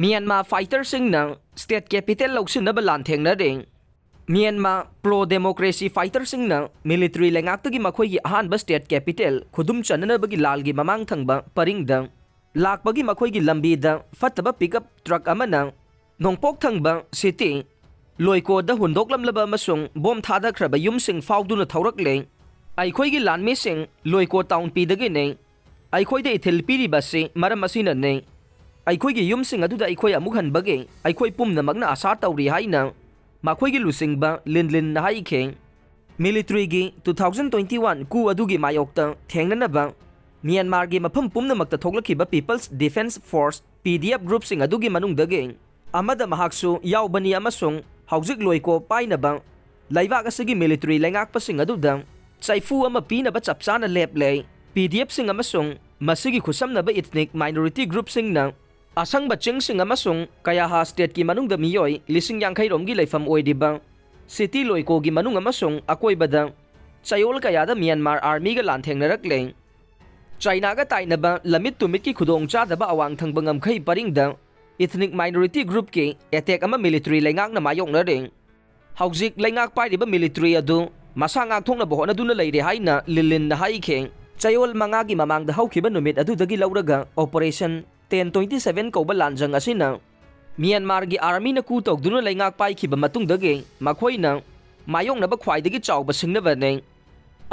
Myanmar fighter-singna state capital lawsinaba lanthengnaring Myanmar pro-democracy fighter-singna military lengaktagi makhoigi ahanba state capital khudum chananabagi lalgi mamang thangba paringda lakpagi makhoigi lambida fattaba pickup truck amana nongpok thangba city loiko da hundoklamlaba masung bom thadakraba yumsing fauduna thaurakle aikhoigi lanmising loiko town pidagi ne aikhoida ithil piriba se maram asina ne aikhoigi yumsing aduda aikhoi amuk hanbage aikhoi pumna magna asa tawri haina makhoigi lusingba linlin na haikhe military gi 2021 ku adugi mayokta thengnanaba Myanmar gi mafam pumna makta thoklakiba People's Defense Force PDF group sing adugi manungdage amada mahaksu yaubani amasung haujik loiko painaba laibak asigi military lengak pasing aduda chaifu ama pinaba chapchana leple PDF sing amasung masigi khusamnaba ethnic minority group sing na asangba chingsing amasung kayaha state ki manungda miyoi lising yangkhai romgi leifam oidiba city loiko gi manung amasung akoibada chayol kayada Myanmar army ga lanthengnarakle China ga tainaba lamit tumit ki khudong chadaba awang thangbang amkhai paringda ethnic minority group ki attack ama military lengak na mayok na ring haujik lengak pairiba military adu masa ngak thongna bohona duna leire haina lilin na haikhe chayol mangagi mamangda haukiba numit adu dagi lauraga operation 1027 kauba lanjang asina Myanmar gi army na ku tok duna lengak pai khiba matung dagi makhoina mayong na ba khwai dagi chawba singnaba ne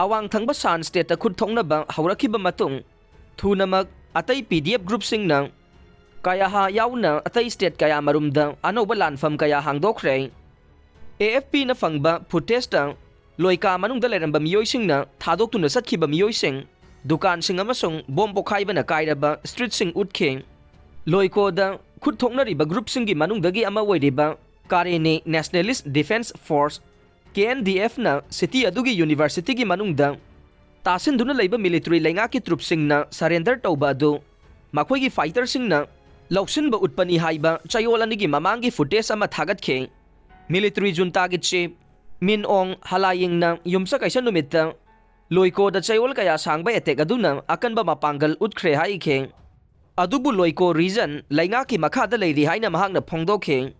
awang thangba san state ta khut thongna ba haurakhiba matung thunamak atai PDF group singna kaya ha yauna atai state kaya marumda anoba lanfam kaya hangdokre AFP na fangba protesta loika manungda leramba miyoi singna thadok tuna satkhiba miyoi sing dukan sing amasung bom pokhaiba na kairaba street sing utkhe loiko da khut thoknariba group singi manungdagi ama oiriba karene Nationalist Defense Force KNDF na city adugi university gi manungda tasin duna leiba military lenga ki troop singna surrender tawba adu makhoigi fighter singna lausinba utpani haiba chayolanigi mamangi footage ama thagatke military junta gi chief Min Ong halaying na yumsa kaisa numitta loiko da chayol kaya sangba attack aduna akanba mapangal utkre haikhe adubu loiko reason lainga ki makha da leiri haina mahakna phongdokhe